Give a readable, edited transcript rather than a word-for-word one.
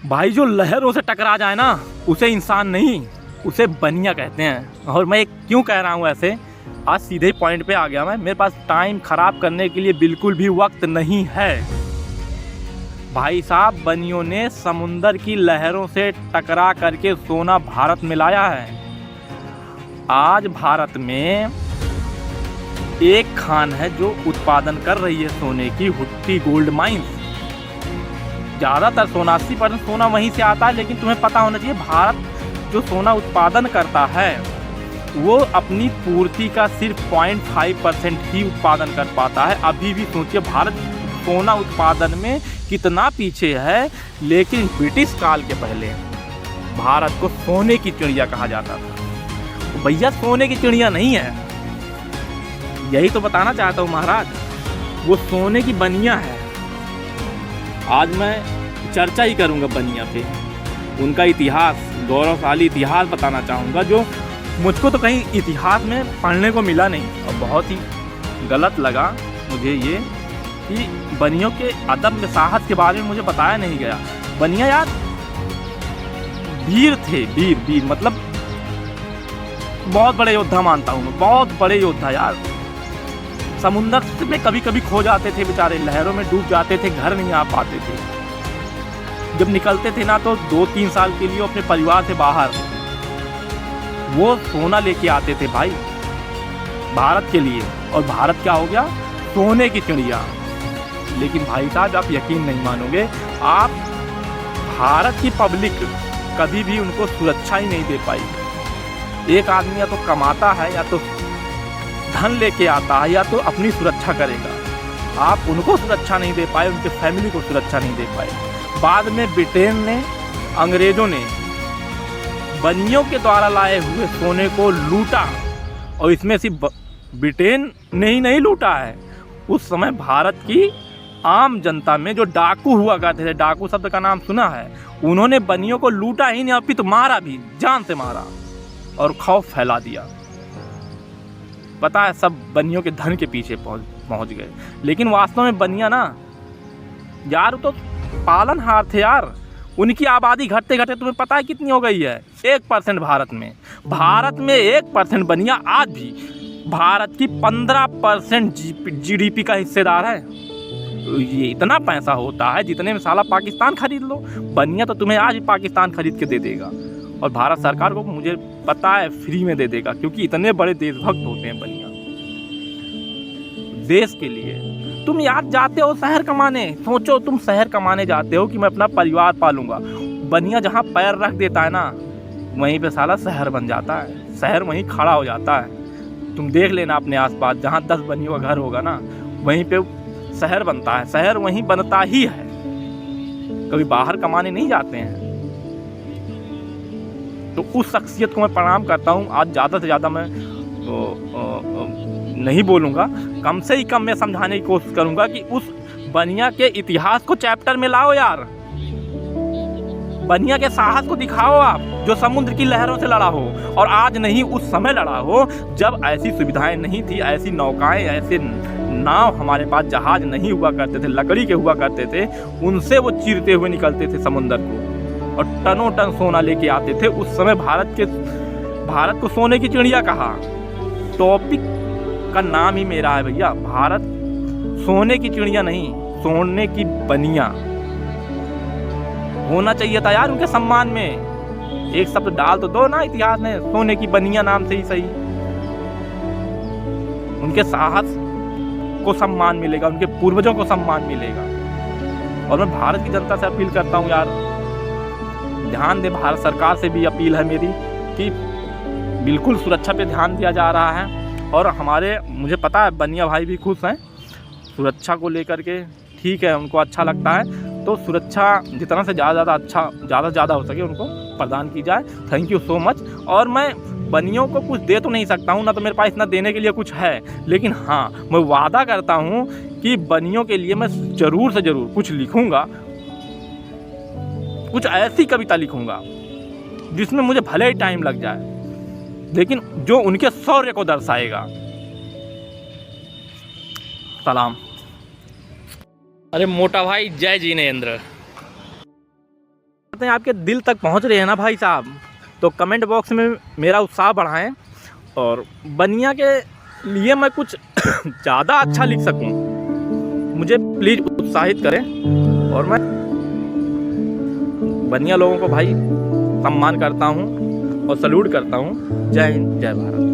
भाई जो लहरों से टकरा जाए ना, उसे इंसान नहीं, उसे बनिया कहते हैं। और मैं क्यों कह रहा हूँ ऐसे, आज सीधे ही पॉइंट पे आ गया मैं। मेरे पास टाइम ख़राब करने के लिए बिल्कुल भी वक्त नहीं है। भाई साहब, बनियों ने समुंदर की लहरों से टकरा करके सोना भारत में लाया है। आज भारत में एक खान है जो उत्पादन कर रही है सोने की, हुट्टी गोल्ड माइंस। ज़्यादातर सोना 80% सोना वहीं से आता है, लेकिन तुम्हें पता होना चाहिए भारत जो सोना उत्पादन करता है वो अपनी पूर्ति का सिर्फ 0.5% ही उत्पादन कर पाता है। अभी भी सोचिए भारत सोना उत्पादन में कितना पीछे है। लेकिन ब्रिटिश काल के पहले भारत को सोने की चिड़िया कहा जाता था। तो भैया सोने की चिड़िया नहीं है, यही तो बताना चाहता हूँ महाराज, वो सोने की बनिया है। आज मैं चर्चा ही करूँगा बनिया पे, उनका इतिहास, गौरवशाली इतिहास बताना चाहूँगा जो मुझको तो कहीं इतिहास में पढ़ने को मिला नहीं। और बहुत ही गलत लगा मुझे ये कि बनियों के अदम्य साहस के बारे में मुझे बताया नहीं गया। बनिया यार वीर थे, वीर मतलब बहुत बड़े योद्धा मानता हूँ मैं, बहुत बड़े योद्धा यार। समुंदर में कभी कभी खो जाते थे बेचारे, लहरों में डूब जाते थे, घर नहीं आ पाते थे। जब निकलते थे ना तो 2-3 साल के लिए अपने परिवार से बाहर वो सोना लेके आते थे भाई भारत के लिए। और भारत क्या हो गया, सोने की चिड़िया। लेकिन भाई साहब आप यकीन नहीं मानोगे, आप भारत की पब्लिक कभी भी उनको सुरक्षा ही नहीं दे पाई। एक आदमी या तो कमाता है, या तो धन लेके आता है, या तो अपनी सुरक्षा करेगा। आप उनको सुरक्षा नहीं दे पाए, उनके फैमिली को सुरक्षा नहीं दे पाए। बाद में ब्रिटेन ने, अंग्रेजों ने बनियों के द्वारा लाए हुए सोने को लूटा। और इसमें सिर्फ ब्रिटेन ने ही नहीं लूटा है, उस समय भारत की आम जनता में जो डाकू हुआ करते थे, डाकू शब्द का नाम सुना है, उन्होंने बनियों को लूटा ही नहीं, अपितु मारा भी, जान से मारा और खौफ फैला दिया। पता है सब बनियों के धन के पीछे पहुंच गए। लेकिन वास्तव में बनिया ना यार तो पालनहार थे यार। उनकी आबादी घटते घटते तुम्हें पता है कितनी हो गई है, 1% भारत में 1% बनिया आज भी भारत की 15% GDP का हिस्सेदार है। ये इतना पैसा होता है जितने में साला पाकिस्तान खरीद लो। बनिया तो तुम्हें आज भी पाकिस्तान खरीद के दे देगा, और भारत सरकार को मुझे पता है फ्री में दे देगा, क्योंकि इतने बड़े देशभक्त होते हैं बनिया देश के लिए। तुम यार जाते हो शहर कमाने, सोचो तुम शहर कमाने जाते हो कि मैं अपना परिवार पालूंगा। बनिया जहाँ पैर रख देता है ना, वहीं पे साला शहर बन जाता है, शहर वहीं खड़ा हो जाता है। तुम देख लेना अपने आसपास, जहाँ 10 बनियों का घर होगा ना, वहीं पे शहर बनता है, शहर वहीं बनता ही है। कभी बाहर कमाने नहीं जाते हैं। तो उस शख्सियत को मैं प्रणाम करता हूँ। आज ज़्यादा से ज़्यादा मैं नहीं बोलूँगा, कम से ही कम मैं समझाने की कोशिश करूँगा कि उस बनिया के इतिहास को चैप्टर में लाओ यार। बनिया के साहस को दिखाओ आप, जो समुद्र की लहरों से लड़ा हो। और आज नहीं, उस समय लड़ा हो जब ऐसी सुविधाएं नहीं थी, ऐसी नौकाएं, ऐसे नाव हमारे पास, जहाज नहीं हुआ करते थे, लकड़ी के हुआ करते थे। उनसे वो चीरते हुए निकलते थे समुद्र को और टनों टन सोना लेके आते थे। उस समय भारत को सोने की चिड़िया कहा। टॉपिक का नाम ही मेरा है भैया, भारत सोने की चिड़िया नहीं, सोने की बनिया होना चाहिए था यार उनके सम्मान में। एक शब्द डाल तो दो ना इतिहास में, सोने की बनिया नाम से ही सही। उनके साहस को सम्मान मिलेगा, उनके पूर्वजों को सम्मान मिलेगा। और मैं भारत की जनता से अपील करता हूँ यार, ध्यान दे। भारत सरकार से भी अपील है मेरी कि बिल्कुल सुरक्षा पे ध्यान दिया जा रहा है। और हमारे, मुझे पता है बनिया भाई भी खुश हैं सुरक्षा को लेकर के, ठीक है, उनको अच्छा लगता है। तो सुरक्षा जितना से ज़्यादा हो सके उनको प्रदान की जाए। Thank you so much. और मैं बनियों को कुछ दे तो नहीं सकता हूँ ना, तो मेरे पास इतना देने के लिए कुछ है, लेकिन हाँ मैं वादा करता हूँ कि बनियों के लिए मैं ज़रूर से ज़रूर कुछ लिखूँगा, कुछ ऐसी कविता लिखूँगा जिसमें मुझे भले ही टाइम लग जाए, लेकिन जो उनके शौर्य को दर्शाएगा। सलाम। अरे मोटा भाई, जय जिनेंद्र। हैं आपके दिल तक पहुंच रही है ना भाई साहब, तो कमेंट बॉक्स में मेरा उत्साह बढ़ाएं और बनिया के लिए मैं कुछ ज़्यादा अच्छा लिख सकूं, मुझे प्लीज़ उत्साहित करें। और मैं बनिया लोगों को भाई सम्मान करता हूं और सल्यूट करता हूं। जय हिंद, जय भारत।